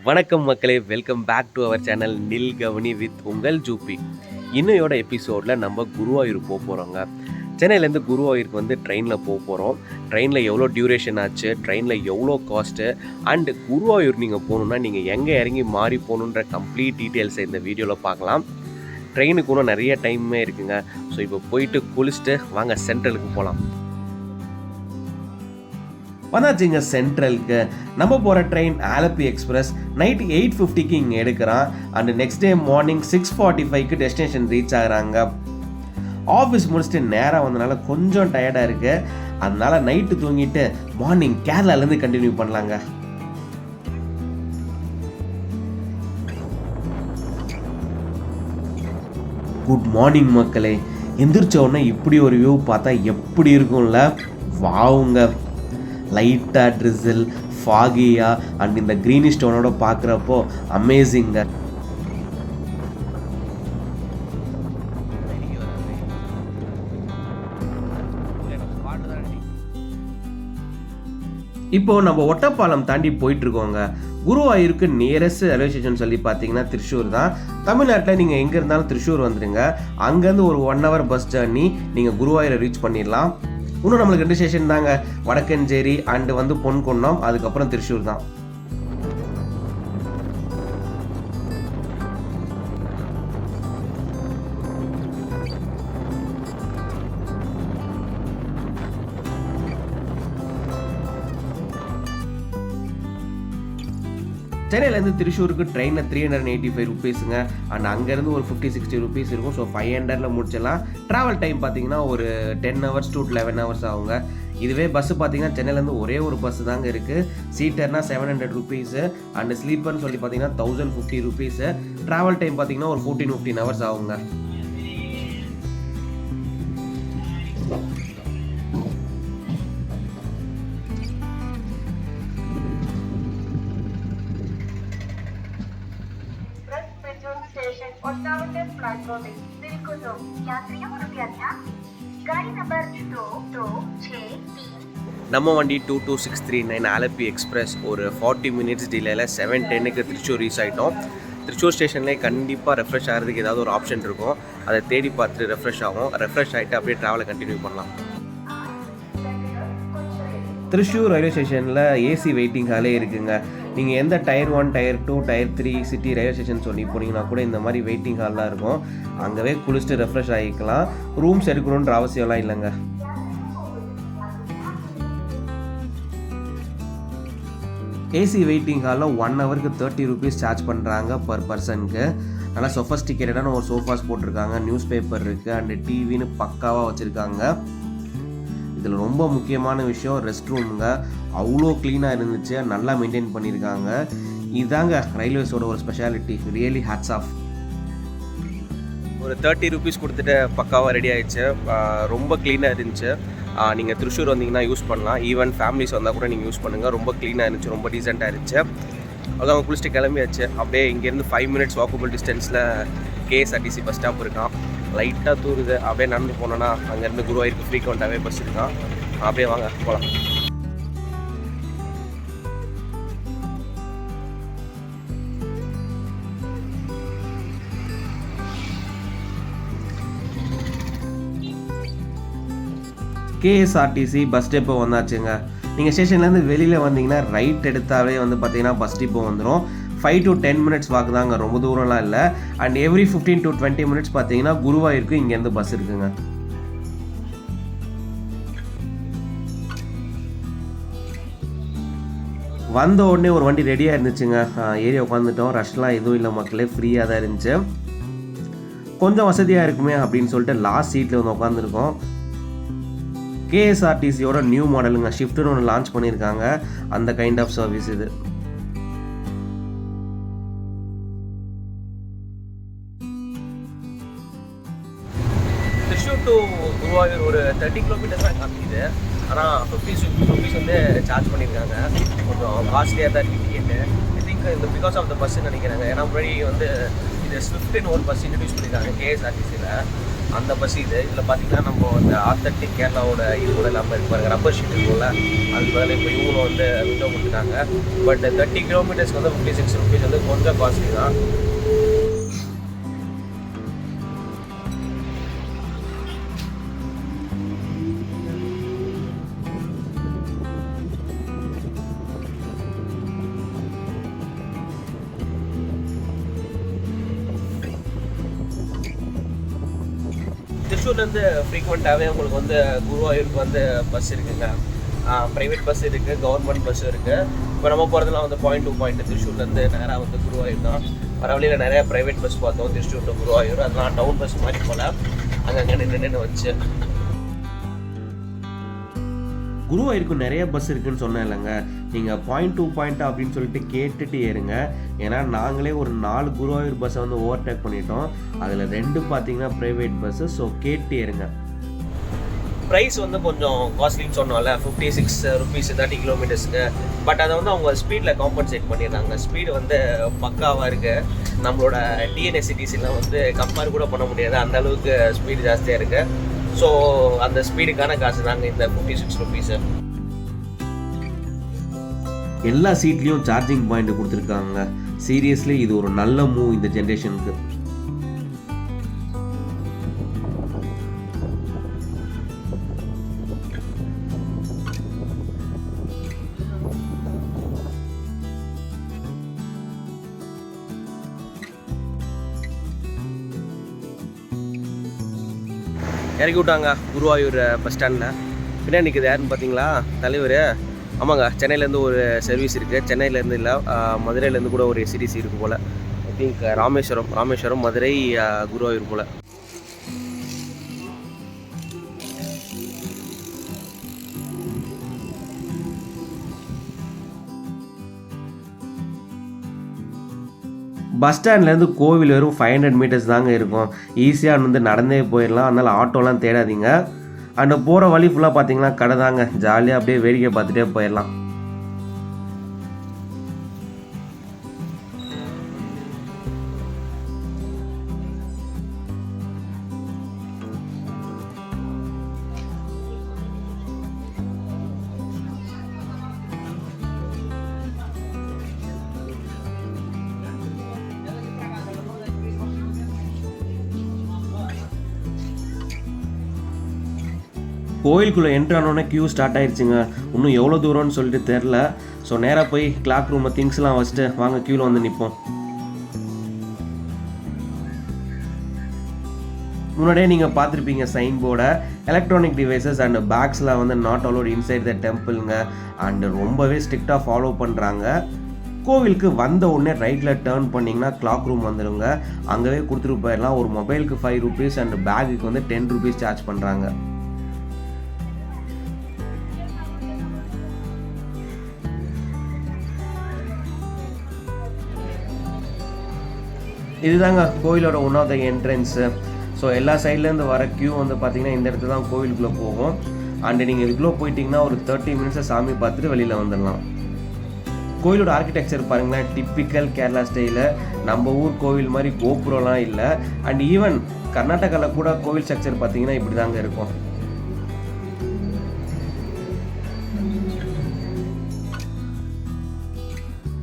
வணக்கம் மக்களே, welcome back to our channel நில் கவனி வித் உங்கள் ஜூபி. இன்னையோட எபிசோடில் நம்ம குருவாயூர் போக போகிறோங்க. சென்னையிலேருந்து குருவாயூருக்கு வந்து ட்ரெயினில் போக போகிறோம். ட்ரெயினில் எவ்வளோ டியூரேஷன் ஆச்சு, ட்ரெயினில் எவ்வளோ காஸ்ட்டு, அண்டு குருவாயூர் நீங்கள் போகணுன்னா நீங்கள் எங்கே இறங்கி மாறி போகணுன்ற கம்ப்ளீட் டீட்டெயில்ஸை இந்த வீடியோவில் பார்க்கலாம். ட்ரெயினுக்கு இன்னும் நிறைய டைமே இருக்குங்க. ஸோ இப்போ போயிட்டு குளிச்சுட்டு வாங்க சென்ட்ரலுக்கு போகலாம். வந்தாச்சுங்க சென்ட்ரலுக்கு. நம்ம போகிற ட்ரெயின் ஆலப்பி எக்ஸ்பிரஸ் நைட்டு 8:50க்கு இங்கே எடுக்கிறான். அண்டு நெக்ஸ்ட் டே மார்னிங் 6:45க்கு டெஸ்டினேஷன் ரீச் ஆகுறாங்க. ஆஃபீஸ் முடிச்சுட்டு நேராக வந்தனால கொஞ்சம் டயர்டாக இருக்குது. அதனால நைட்டு தூங்கிட்டு மார்னிங் கேரளாலேருந்து கண்டினியூ பண்ணலாங்க. குட் மார்னிங் மக்களே. எந்திரிச்ச உடனே இப்படி ஒரு வியூ பார்த்தா எப்படி இருக்கும்ல? வாவுங்க, லைட்டாக ட்ரிசில், ஃபாகியா அண்ட் இந்த க்ரீனி ஸ்டோனோட பார்க்குறப்போ அமேசிங்க. இப்போது நம்ம ஒட்டப்பாலம் தாண்டி போயிட்டுருக்கோங்க. குருவாயூருக்கு நியரஸ்ட் ரயில்வே ஸ்டேஷன் சொல்லி பார்த்தீங்கன்னா திருச்சூர் தான். தமிழ்நாட்டில் நீங்கள் எங்கே இருந்தாலும் திருச்சூர் வந்துடுங்க. அங்கேருந்து ஒரு 1 hour பஸ் ஜர்னி நீங்கள் குருவாயூரை ரீச் பண்ணிடலாம். இன்னும் நம்மளுக்கு 2 ஸ்டேஷன் தாங்க, வடக்கஞ்சேரி அண்டு வந்து பொன்குன்னம், அதுக்கப்புறம் திருச்சூர் தான். சென்னையிலேருந்து திருச்சூருக்கு ட்ரெயினில் 385 ருபீஸுங்க. அண்ட் அங்கேருந்து ஒரு 50-60 ருபீஸ் இருக்கும். ஸோ 500ல் முடிச்சிடலாம். ட்ராவல் டைம் பார்த்தீங்கன்னா ஒரு 10 hours to 11 hours ஆகுங்க. இதுவே பஸ்ஸு பார்த்தீங்கன்னா சென்னையிலேருந்து ஒரே ஒரு பஸ்ஸு தாங்க இருக்குது. சீட்டர்னா 700 ருபீஸு அண்டு ஸ்லீப்பர்னு சொல்லி பார்த்தீங்கன்னா 1050 ருபீஸு. ட்ராவல் டைம் பார்த்தீங்கன்னா ஒரு 14-15 hours ஆகுங்க. நம்ம வண்டி 22639 ஆலப்பி எக்ஸ்பிரஸ் ஒரு 40 minutes டிலேயில் 7:10க்கு திருச்சூர் ரீச் ஆகிட்டோம். திருச்சூர் ஸ்டேஷன்லேயே கண்டிப்பாக ரெஃப்ரெஷ் ஆகிறதுக்கு ஏதாவது ஒரு ஆப்ஷன் இருக்கும். அதை தேடி பார்த்துட்டு ரெஃப்ரெஷ் ஆகும். ரெஃப்ரெஷ் ஆகிட்டு அப்படியே ட்ராவலை கண்டினியூ பண்ணலாம். திருச்சூர் ரயில்வே ஸ்டேஷனில் ஏசி வெயிட்டிங் ஹாலே இருக்குங்க. நீங்கள் எந்த Tier 1, Tier 2, Tier 3 city railway station சொல்லி போனீங்கன்னா கூட இந்த மாதிரி வெயிட்டிங் ஹால்லாம் இருக்கும். அங்கேவே குளிச்சுட்டு ரெஃப்ரெஷ் ஆகிக்கலாம். ரூம்ஸ் எடுக்கணுன்ற அவசியம்லாம் இல்லைங்க. ஏசி வெயிட்டிங் ஹாலில் 1 hourக்கு 30 ருபீஸ் சார்ஜ் பண்ணுறாங்க பர் பர்சனுக்கு. நல்லா சொஃபஸ்டிகேட்டடான ஒரு சோஃபாஸ் போட்டிருக்காங்க, நியூஸ் பேப்பர் இருக்குது அண்டு டிவின்னு பக்காவாக வச்சுருக்காங்க. இதில் ரொம்ப முக்கியமான விஷயம் ரெஸ்ட் ரூமுங்க. அவ்வளோ க்ளீனாக இருந்துச்சு, நல்லா மெயின்டைன் பண்ணியிருக்காங்க. இதாங்க ரயில்வேஸோட ஒரு ஸ்பெஷாலிட்டி. Really hats off. ஒரு 30 ருபீஸ் கொடுத்துட்டு பக்காவாக ரெடி ஆகிடுச்சு. ரொம்ப க்ளீனாக இருந்துச்சு. நீங்கள் திருச்சூர் வந்தீங்கன்னா யூஸ் பண்ணலாம். ஈவன் ஃபேமிலிஸ் வந்தால் கூட நீங்கள் யூஸ் பண்ணுங்கள். ரொம்ப க்ளீனாக இருந்துச்சு, ரொம்ப டீசெண்டாக இருந்துச்சு. அதான் குளிச்சுட்டு கிளம்பியாச்சு. அப்படியே இங்கேருந்து 5 minutes வாக்கபிள் டிஸ்டன்ஸில் KSRTC பஸ் ஸ்டாப் இருக்கான். லைட்டாக தூருது. அப்படியே நடந்து போனோன்னா அங்கேருந்து குருவாயூருக்கு ஃப்ரீக்வெண்ட்டாகவே பஸ் இருக்கான். அப்படியே வாங்க போகலாம். KSRTC பஸ் டெப்போ வந்தாச்சுங்க. நீங்கள் ஸ்டேஷன்லேருந்து வெளியில் வந்தீங்கன்னா ரைட் எடுத்தாலே வந்து பார்த்தீங்கன்னா பஸ் டெப்போ வந்துடும். 5 to 10 minutes வாக்கு தாங்க, ரொம்ப தூரம்லாம் இல்லை. அண்ட் எவ்ரி 15 to 20 minutes பார்த்தீங்கன்னா குருவாயூருக்கு இங்கேருந்து பஸ் இருக்குங்க. வந்த உடனே ஒரு வண்டி ரெடியாக இருந்துச்சுங்க. ஏரியா உட்காந்துட்டோம். ரஷ்லாம் எதுவும் இல்லை மக்களே, ஃப்ரீயாக தான் இருந்துச்சு. கொஞ்சம் வசதியாக இருக்குமே அப்படின்னு சொல்லிட்டு லாஸ்ட் சீட்டில் வந்து உட்காந்துருக்கோம். KSRTCயோட நியூ மாடலுங்க, ஷிஃப்ட்னு ஒன்று லான்ச் பண்ணியிருக்காங்க. அந்த கைண்ட் ஆஃப் சர்வீஸ் இது. திருச்சூர் டு குருவாயூர் ஒரு 30 kilometers தான் காமிக்குது. ஆனால் 50 ருபீஸ் வந்து சார்ஜ் பண்ணியிருக்காங்க. கொஞ்சம் காஸ்ட்லியாக தான் இருக்குது டிக்கெட்டு. ஐ திங்க் இந்த பிகாஸ் ஆஃப் த பஸ்ன்னு நினைக்கிறாங்க. ஏன்னா முன்னாடி வந்து இது ஸ்விஃப்ட்னு ஒரு பஸ் இன்ட்ரடியூஸ் பண்ணியிருக்காங்க KSRTCயில். அந்த பஸ் இதில் பார்த்தீங்கன்னா நம்ம இந்த ஆத்தன்டிக் கேரளாவோட இது கூட இல்லாமல் இருப்பாங்க, ரப்பர் ஷீட் இருக்கும்ல, அதுக்கு பதில் இப்போ இவங்களும் வந்து விண்டோ கொடுத்துட்டாங்க. பட் 30 கிலோமீட்டர்ஸ்க்கு வந்து 56 ருபீஸ் வந்து கொஞ்சம் காஸ்ட்லி தான். திருச்சூர்லேருந்து ஃப்ரீக்வெண்ட்டாகவே உங்களுக்கு வந்து குருவாயூருக்கு வந்து பஸ் இருக்குங்க. ப்ரைவேட் பஸ் இருக்குது, கவர்மெண்ட் பஸ் இருக்குது. இப்போ நம்ம போகிறதுலாம் வந்து பாயிண்ட் திருச்சூர்லேருந்து நேராக வந்து குருவாயூர் தான். வர வழியில் நிறையா ப்ரைவேட் பஸ் பார்த்தோம், திருச்சூர் டு குருவாயூர். அதெல்லாம் டவுன் பஸ் மாதிரி போல் அங்கங்கே நின்று வச்சு. குருவாயூருக்கு நிறைய பஸ் இருக்குதுன்னு சொன்னேன் இல்லைங்க. நீங்கள் பாயிண்ட் அப்படின்னு சொல்லிட்டு கேட்டுட்டு ஏறுங்க. ஏன்னா நாங்களே ஒரு 4 குருவாயூர் பஸ்ஸை வந்து ஓவர்டேக் பண்ணிட்டோம். அதில் 2 பார்த்தீங்கன்னா ப்ரைவேட் பஸ்ஸு. ஸோ கேட்டு ஏறுங்க. ப்ரைஸ் வந்து கொஞ்சம் காஸ்ட்லின்னு சொன்னோம்ல, 56 ருபீஸ் 30 கிலோமீட்டர்ஸ்க்கு. பட் அதை வந்து அவங்க ஸ்பீடில் காம்பன்சேட் பண்ணிடுறாங்க. ஸ்பீடு வந்து பக்காவாக இருக்குது. நம்மளோட டிஎன்எஸ்சிடிசிலாம் வந்து கம்பேர் கூட பண்ண முடியாது, அந்த அளவுக்கு ஸ்பீடு ஜாஸ்தியாக இருக்குது. ஸோ அந்த ஸ்பீடுக்கான காசு தாங்க இந்த 56 ருபீஸு. எல்லா சீட்லேயும் சார்ஜிங் பாயிண்ட் கொடுத்துருக்காங்க. சீரியஸ்லி இது ஒரு நல்ல மூவ் இந்த ஜென்ரேஷனுக்கு. இறக்கி விட்டாங்க குருவாயூர் பஸ் ஸ்டாண்டில். பின்னாடி நிற்குது யாருன்னு பார்த்தீங்களா? தலைவர். ஆமாங்க, சென்னையிலேருந்து ஒரு சர்வீஸ் இருக்குது. சென்னையிலேருந்து இல்லை, மதுரையிலேருந்து கூட ஒரு எஸ்சிடிசி இருக்குது போல். ஐ திங்க் ராமேஸ்வரம் மதுரை குருவாயூர் போல். பஸ் ஸ்டாண்ட்லேருந்து கோவில் வெறும் 500 மீட்டர்ஸ் தாங்க இருக்கும். ஈஸியாக வந்து நடந்தே போயிடலாம். அதனால் ஆட்டோலாம் தேடாதீங்க. அண்ட் போகிற வழி ஃபுல்லாக பார்த்தீங்கன்னா கடை தாங்க. ஜாலியாக அப்படியே வேடிக்கை பார்த்துட்டே போயிடலாம். கோயிலுக்குள்ளே என்ட்ரானோடனே க்யூ ஸ்டார்ட் ஆயிடுச்சுங்க. இன்னும் எவ்வளோ தூரம்னு சொல்லிட்டு தெரில. ஸோ நேராக போய் கிளாக் ரூமில் திங்ஸ்லாம் வச்சுட்டு வாங்க க்யூவில் வந்து நிற்போம். முன்னாடியே நீங்கள் பார்த்துருப்பீங்க சைன் போர்டை. எலக்ட்ரானிக் டிவைசஸ் அண்ட் பேக்ஸ்லாம் வந்து நாட் அலோட் இன்சைட் த டெம்பிளுங்க. அண்டு ரொம்பவே ஸ்ட்ரிக்டாக ஃபாலோ பண்ணுறாங்க. கோவிலுக்கு வந்த உடனே ரைட்டில் டேர்ன் பண்ணிங்கன்னா கிளாக் ரூம் வந்துடுங்க. அங்கேவே கொடுத்துட்டு போயிடலாம். ஒரு மொபைலுக்கு 5 ருபீஸ் அண்ட் பேக்குக்கு வந்து 10 ருபீஸ் சார்ஜ் பண்ணுறாங்க. இதுதாங்க கோயிலோட one of the entrance. So எல்லா சைட்லேருந்து வர க்யூ வந்து பார்த்திங்கன்னா இந்த இடத்துல தான் கோவிலுக்குள்ளே போகும். அண்டு நீங்கள் இதுக்குள்ளே போயிட்டிங்கன்னா ஒரு 30 மினிட்ஸை சாமி பார்த்துட்டு வெளியில் வந்துடலாம். கோயிலோட ஆர்கிடெக்சர் பாருங்களேன், டிப்பிக்கல் கேரளா ஸ்டைலு. நம்ம ஊர் கோவில் மாதிரி கோபுரம்லாம் இல்லை. அண்ட் ஈவன் கர்நாடகாவில் கூட கோவில் ஸ்ட்ரக்சர் பார்த்திங்கன்னா இப்படி தாங்க இருக்கும்.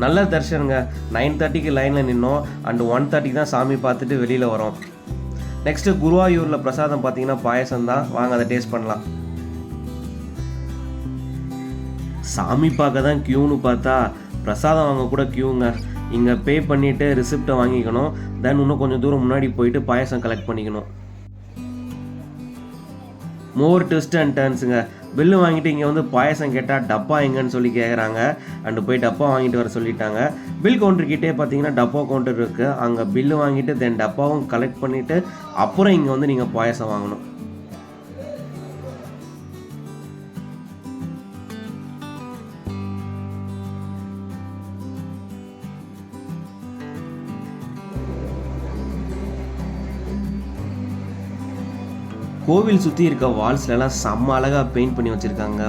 நல்ல தரிசனங்க. 9:30க்கு லைனில் நின்னோம். அண்டு 1:30 தான் சாமி பார்த்துட்டு வெளியில் வரோம். நெக்ஸ்ட்டு குருவாயூரில் பிரசாதம் பார்த்தீங்கன்னா பாயசம் தான். வாங்க அதை டேஸ்ட் பண்ணலாம். சாமி பார்க்க தான் க்யூன்னு பார்த்தா பிரசாதம் வாங்க கூட க்யூங்க. இங்கே பே பண்ணிவிட்டு ரிசிப்டை வாங்கிக்கணும். தென் இன்னும் கொஞ்சம் தூரம் முன்னாடி போயிட்டு பாயசம் கலெக்ட் பண்ணிக்கணும். மோர் ட்விஸ்ட் அண்ட் டர்ன்ஸுங்க. பில்லு வாங்கிட்டு இங்கே வந்து பாயசம் கேட்டால் டப்பா எங்கன்னு சொல்லி கேட்குறாங்க. அண்டு போய் டப்பா வாங்கிட்டு வர சொல்லிட்டாங்க. பில் கவுண்டர்கிட்டே பார்த்தீங்கன்னா டப்பா கவுண்டர் இருக்குது. அங்கே பில்லு வாங்கிட்டு தென் டப்பாவும் கலெக்ட் பண்ணிவிட்டு அப்புறம் இங்கே வந்து நீங்கள் பாயசம் வாங்கணும். கோவில் சுற்றி இருக்க வால்ஸ்லாம் செம்ம அழகாக பெயிண்ட் பண்ணி வச்சுருக்காங்க.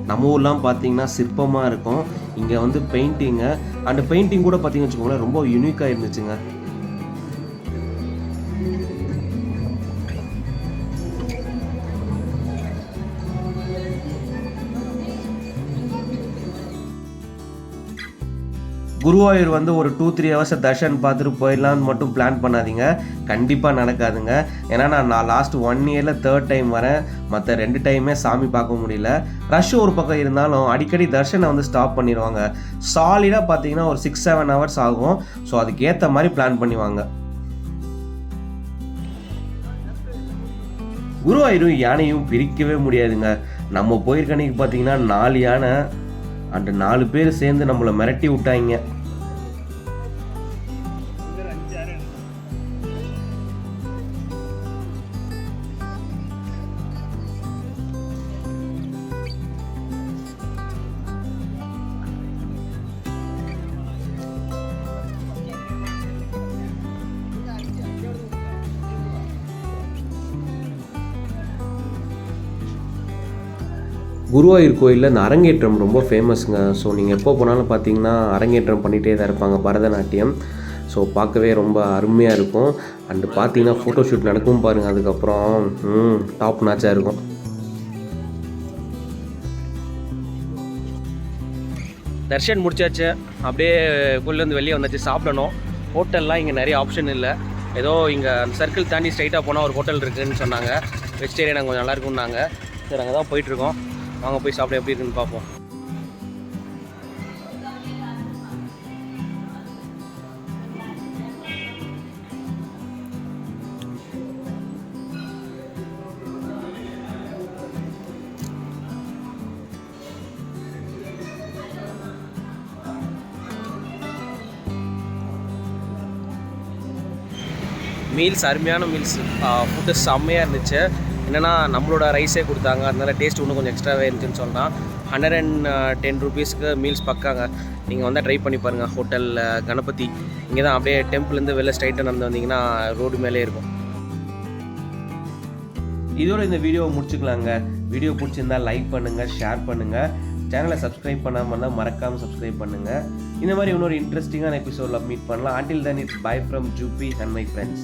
நம்ம ஊர்லாம் பார்த்தீங்கன்னா சிற்பமாக இருக்கும். இங்கே வந்து பெயிண்டிங்கு அண்ட் பெயிண்டிங் கூட பார்த்தீங்கன்னு வச்சுக்கோங்களேன் ரொம்ப யூனிக்காக இருந்துச்சுங்க. குருவாயூர் வந்து ஒரு 2-3 ஹவர்ஸை தர்ஷன் பார்த்துட்டு போயிடலான்னு மட்டும் பிளான் பண்ணாதீங்க, கண்டிப்பாக நடக்காதுங்க. ஏன்னா நான் லாஸ்ட் 1 இயரில் 3rd டைம் வரேன், மற்ற 2 டைமே சாமி பார்க்க முடியல. ரஷ் ஒரு பக்கம் இருந்தாலும் அடிக்கடி தர்ஷனை வந்து ஸ்டாப் பண்ணிடுவாங்க. சாலிடாக பார்த்தீங்கன்னா ஒரு 6-7 ஹவர்ஸ் ஆகும். ஸோ அதுக்கேற்ற மாதிரி பிளான் பண்ணிவாங்க. குருவாயூரும் யானையும் பிரிக்கவே முடியாதுங்க. நம்ம போயிருக்க அன்னைக்கு பார்த்தீங்கன்னா 4 யானை அந்த 4 பேர் சேர்ந்து நம்மளை மிரட்டி விட்டாங்க. குருவாயூர் கோயிலில் இந்த அரங்கேற்றம் ரொம்ப ஃபேமஸுங்க. ஸோ நீங்கள் எப்போ போனாலும் பார்த்தீங்கன்னா அரங்கேற்றம் பண்ணிகிட்டே தான் இருப்பாங்க, பரதநாட்டியம். ஸோ பார்க்கவே ரொம்ப அருமையாக இருக்கும். அண்டு பார்த்தீங்கன்னா ஃபோட்டோ ஷூட் நடக்கும் பாருங்கள், அதுக்கப்புறம் டாப் நாச்சாக இருக்கும். தர்ஷன் முடிச்சாச்சு, அப்படியே கோயிலேருந்து வெளியே வந்தாச்சு, சாப்பிடணும். ஹோட்டல்லாம் இங்கே நிறைய ஆப்ஷன் இல்லை. ஏதோ இங்கே அந்த சர்க்கிள் தாண்டி ஸ்ட்ரைட்டாக போனால் ஒரு ஹோட்டல் இருக்குதுன்னு சொன்னாங்க, வெஜிடேரியன் கொஞ்சம் நல்லா இருக்குன்னாங்க. சரி அங்கே தான் போயிட்டுருக்கோம், வாங்க போய் சாப்பிட எப்படி இருக்குன்னு பார்ப்போம். மீல்ஸ் அருமையான மீல்ஸ், ஃபுட்டு செம்மையாக இருந்துச்சு. என்னென்னா நம்மளோட ரைஸே கொடுத்தாங்க, அதனால டேஸ்ட் இன்னும் கொஞ்சம் எக்ஸ்ட்ராவே இருந்துச்சுன்னு சொல்லலாம். 110 rupeesக்கு மீல்ஸ் பக்காங்க. நீங்கள் வந்து ட்ரை பண்ணி பாருங்கள். ஹோட்டல் கணபதி இங்கே தான், அப்படியே டெம்பிள்லேருந்து வெளில ஸ்ட்ரைட்டாக நடந்து வந்தீங்கன்னா ரோடு மேலே இருக்கும். இதோட இந்த வீடியோவை முடிச்சுக்கலாங்க. வீடியோ பிடிச்சிருந்தால் லைக் பண்ணுங்கள், ஷேர் பண்ணுங்கள். சேனலை சப்ஸ்கிரைப் பண்ணாமல் தான் மறக்காமல் சப்ஸ்கிரைப் பண்ணுங்கள். இந்த மாதிரி இன்னொரு இன்ட்ரெஸ்டிங்கான எபிசோடில் மீட் பண்ணலாம். Until then, it's bye from Jupi and my friends.